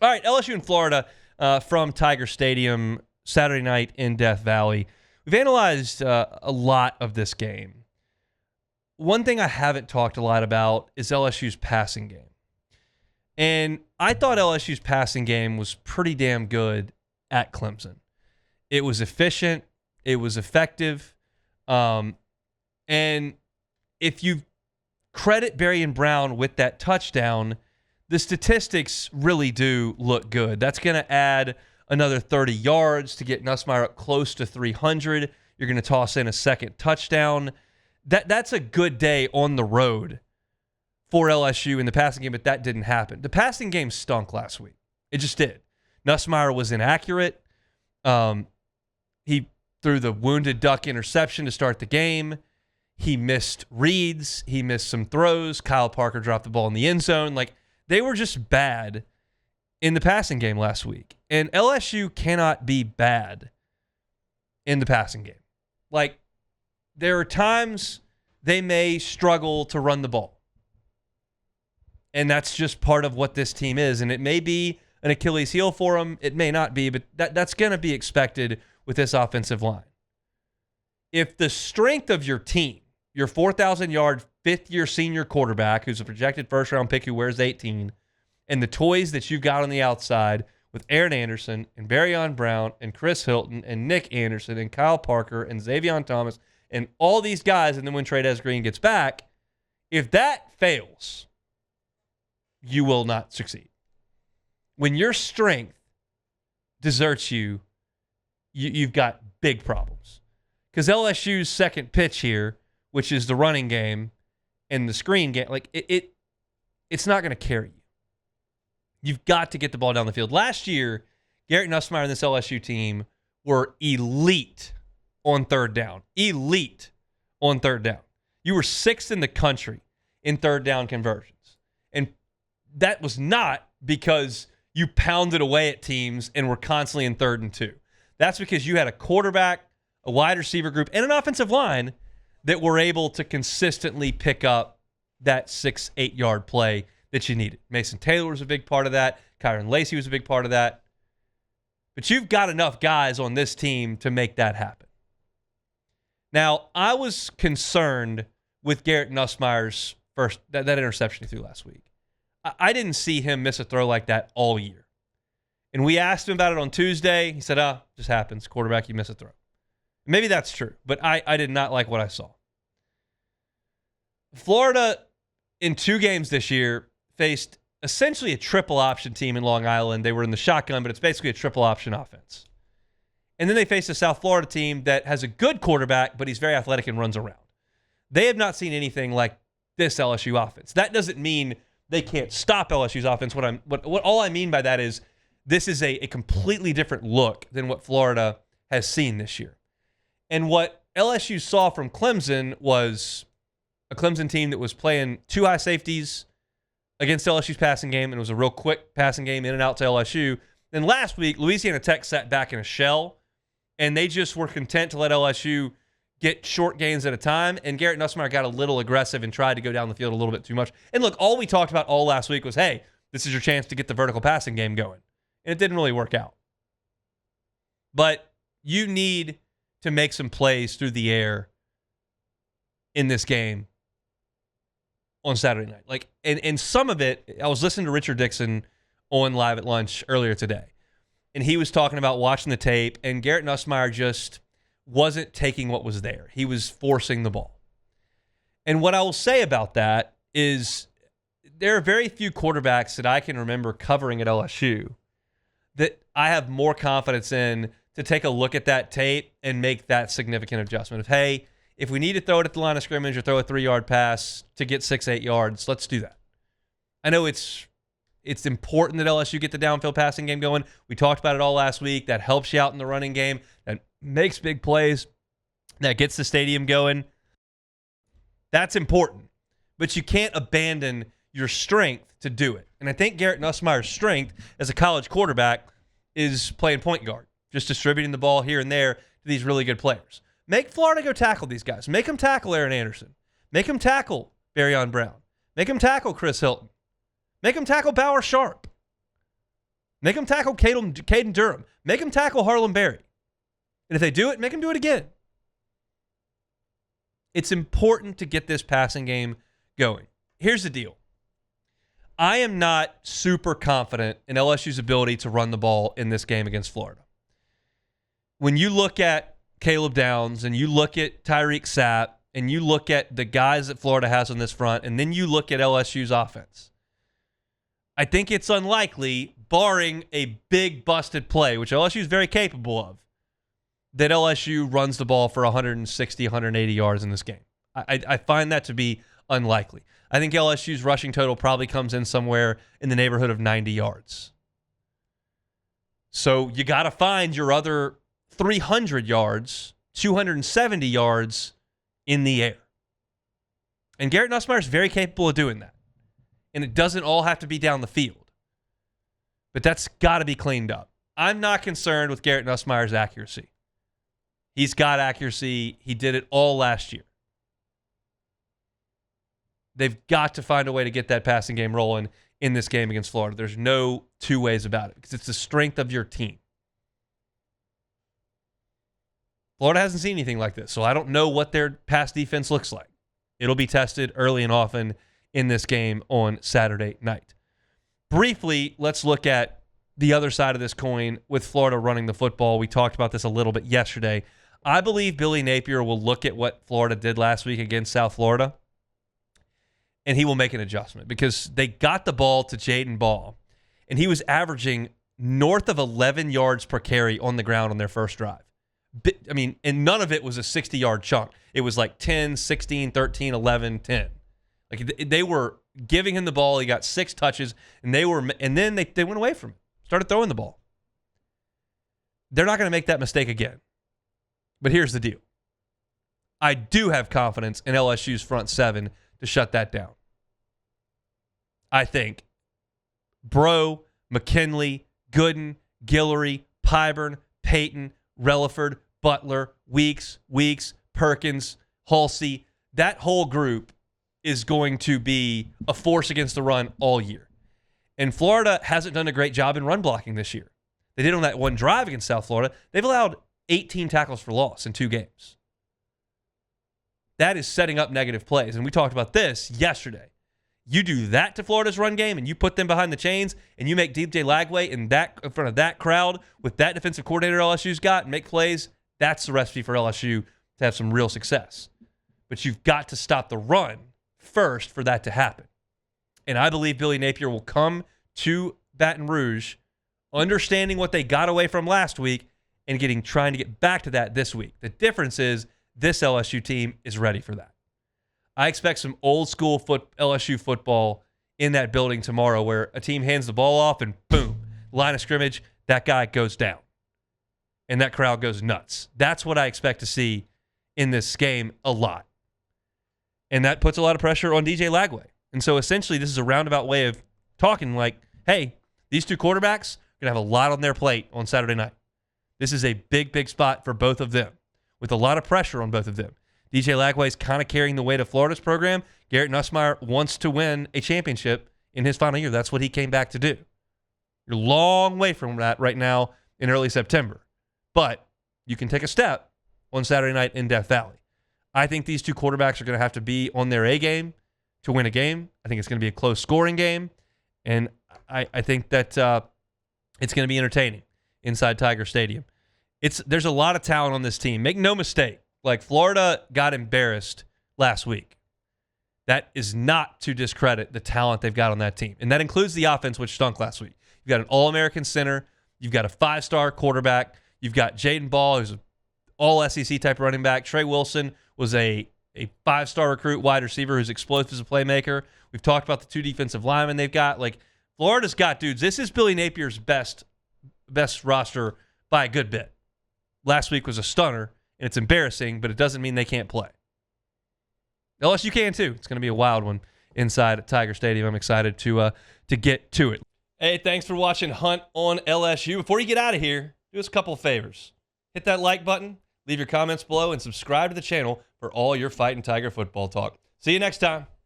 All right, LSU in Florida from Tiger Stadium Saturday night in Death Valley. We've analyzed a lot of this game. One thing I haven't talked a lot about is LSU's passing game. And I thought LSU's passing game was pretty damn good at Clemson. It was efficient. It was effective. And if you credit Berrien Brown with that touchdown, the statistics really do look good. That's going to add another 30 yards to get Nussmeier up close to 300. You're going to toss in a second touchdown. That's a good day on the road for LSU in the passing game, but that didn't happen. The passing game stunk last week. It just did. Nussmeier was inaccurate. He threw the wounded duck interception to start the game. He missed reads. He missed some throws. Kyle Parker dropped the ball in the end zone. Like, they were just bad in the passing game last week. And LSU cannot be bad in the passing game. Like, there are times they may struggle to run the ball. And that's just part of what this team is. And it may be an Achilles heel for them. It may not be, but that's going to be expected with this offensive line. If the strength of your team, your 4,000-yard, fifth-year senior quarterback, who's a projected first-round pick who wears 18, and the toys that you've got on the outside with Aaron Anderson and Berrien Brown and Chris Hilton and Nick Anderson and Kyle Parker and Xavier Thomas and all these guys, and then when Trey'Dez Green gets back, if that fails, you will not succeed. When your strength deserts you, you've got big problems. Because LSU's second pitch here, which is the running game and the screen game, like it's not going to carry you. You've got to get the ball down the field. Last year, Garrett Nussmeier and this LSU team were elite on third down. Elite on third down. You were sixth in the country in third down conversions. And that was not because you pounded away at teams and were constantly in 3rd and 2. That's because you had a quarterback, a wide receiver group, and an offensive line that were able to consistently pick up that 6-8 yard play that you needed. Mason Taylor was a big part of that. Kyron Lacey was a big part of that. But you've got enough guys on this team to make that happen. Now, I was concerned with Garrett Nussmeier's that interception he threw last week. I didn't see him miss a throw like that all year. And we asked him about it on Tuesday. He said, just happens. Quarterback, you miss a throw. Maybe that's true, but I did not like what I saw. Florida, in 2 games this year, faced essentially a triple option team in Long Island. They were in the shotgun, but it's basically a triple option offense. And then they faced a South Florida team that has a good quarterback, but he's very athletic and runs around. They have not seen anything like this LSU offense. That doesn't mean they can't stop LSU's offense. What all I mean by that is this is a completely different look than what Florida has seen this year. And what LSU saw from Clemson was a Clemson team that was playing 2 high safeties against LSU's passing game, and it was a real quick passing game in and out to LSU. Then last week, Louisiana Tech sat back in a shell, and they just were content to let LSU get short gains at a time, and Garrett Nussmeier got a little aggressive and tried to go down the field a little bit too much. And look, all we talked about all last week was, hey, this is your chance to get the vertical passing game going. And it didn't really work out. But you need to make some plays through the air in this game on Saturday night. Like, and some of it, I was listening to Richard Dixon on Live at Lunch earlier today, and he was talking about watching the tape, and Garrett Nussmeier just wasn't taking what was there. He was forcing the ball. And what I will say about that is there are very few quarterbacks that I can remember covering at LSU that I have more confidence in to take a look at that tape and make that significant adjustment of, hey, if we need to throw it at the line of scrimmage or throw a 3-yard pass to get 6-8 yards, let's do that. I know it's important that LSU get the downfield passing game going. We talked about it all last week. That helps you out in the running game. That makes big plays. That gets the stadium going. That's important. But you can't abandon your strength to do it. And I think Garrett Nussmeier's strength as a college quarterback is playing point guard, just distributing the ball here and there to these really good players. Make Florida go tackle these guys. Make them tackle Aaron Anderson. Make them tackle Berrien Brown. Make them tackle Chris Hilton. Make them tackle Bauer Sharp. Make them tackle Caden Durham. Make them tackle Harlem Berry. And if they do it, make them do it again. It's important to get this passing game going. Here's the deal. I am not super confident in LSU's ability to run the ball in this game against Florida. When you look at Caleb Downs and you look at Tyreek Sapp and you look at the guys that Florida has on this front and then you look at LSU's offense, I think it's unlikely, barring a big busted play, which LSU is very capable of, that LSU runs the ball for 160, 180 yards in this game. I find that to be unlikely. I think LSU's rushing total probably comes in somewhere in the neighborhood of 90 yards. So you got to find your other 300 yards, 270 yards in the air. And Garrett Nussmeier is very capable of doing that. And it doesn't all have to be down the field. But that's got to be cleaned up. I'm not concerned with Garrett Nussmeier's accuracy. He's got accuracy. He did it all last year. They've got to find a way to get that passing game rolling in this game against Florida. There's no two ways about it because it's the strength of your team. Florida hasn't seen anything like this, so I don't know what their pass defense looks like. It'll be tested early and often in this game on Saturday night. Briefly, let's look at the other side of this coin with Florida running the football. We talked about this a little bit yesterday. I believe Billy Napier will look at what Florida did last week against South Florida, and he will make an adjustment because they got the ball to Jaden Ball, and he was averaging north of 11 yards per carry on the ground on their first drive. I mean, and none of it was a 60-yard chunk. It was like 10, 16, 13, 11, 10. Like they were giving him the ball. He got 6 touches, and then they went away from him, started throwing the ball. They're not going to make that mistake again. But here's the deal. I do have confidence in LSU's front seven to shut that down. I think Bro, McKinley, Gooden, Guillory, Pyburn, Payton, Relaford, Butler, Weeks, Perkins, Halsey, that whole group is going to be a force against the run all year. And Florida hasn't done a great job in run blocking this year. They did on that one drive against South Florida. They've allowed 18 tackles for loss in 2 games. That is setting up negative plays. And we talked about this yesterday. You do that to Florida's run game and you put them behind the chains and you make DJ Lagway in front of that crowd with that defensive coordinator LSU's got and make plays, that's the recipe for LSU to have some real success. But you've got to stop the run first for that to happen. And I believe Billy Napier will come to Baton Rouge understanding what they got away from last week and trying to get back to that this week. The difference is this LSU team is ready for that. I expect some old school LSU football in that building tomorrow where a team hands the ball off and boom, line of scrimmage, that guy goes down. And that crowd goes nuts. That's what I expect to see in this game a lot. And that puts a lot of pressure on DJ Lagway. And so essentially this is a roundabout way of talking like, hey, these 2 quarterbacks are going to have a lot on their plate on Saturday night. This is a big, big spot for both of them with a lot of pressure on both of them. DJ Lagway is kind of carrying the weight of Florida's program. Garrett Nussmeier wants to win a championship in his final year. That's what he came back to do. You're a long way from that right now in early September. But you can take a step on Saturday night in Death Valley. I think these 2 quarterbacks are going to have to be on their A game to win a game. I think it's going to be a close scoring game. And I think that it's going to be entertaining inside Tiger Stadium. There's a lot of talent on this team. Make no mistake. Like, Florida got embarrassed last week. That is not to discredit the talent they've got on that team. And that includes the offense, which stunk last week. You've got an All-American center. You've got a 5-star quarterback. You've got Jaden Ball, who's an all-SEC type running back. Trey Wilson was a 5-star recruit wide receiver who's explosive as a playmaker. We've talked about the 2 defensive linemen they've got. Like, Florida's got dudes. This is Billy Napier's best roster by a good bit. Last week was a stunner. And it's embarrassing, but it doesn't mean they can't play. LSU can too. It's going to be a wild one inside Tiger Stadium. I'm excited to get to it. Hey, thanks for watching Hunt on LSU. Before you get out of here, do us a couple of favors. Hit that like button, leave your comments below, and subscribe to the channel for all your Fighting Tiger football talk. See you next time.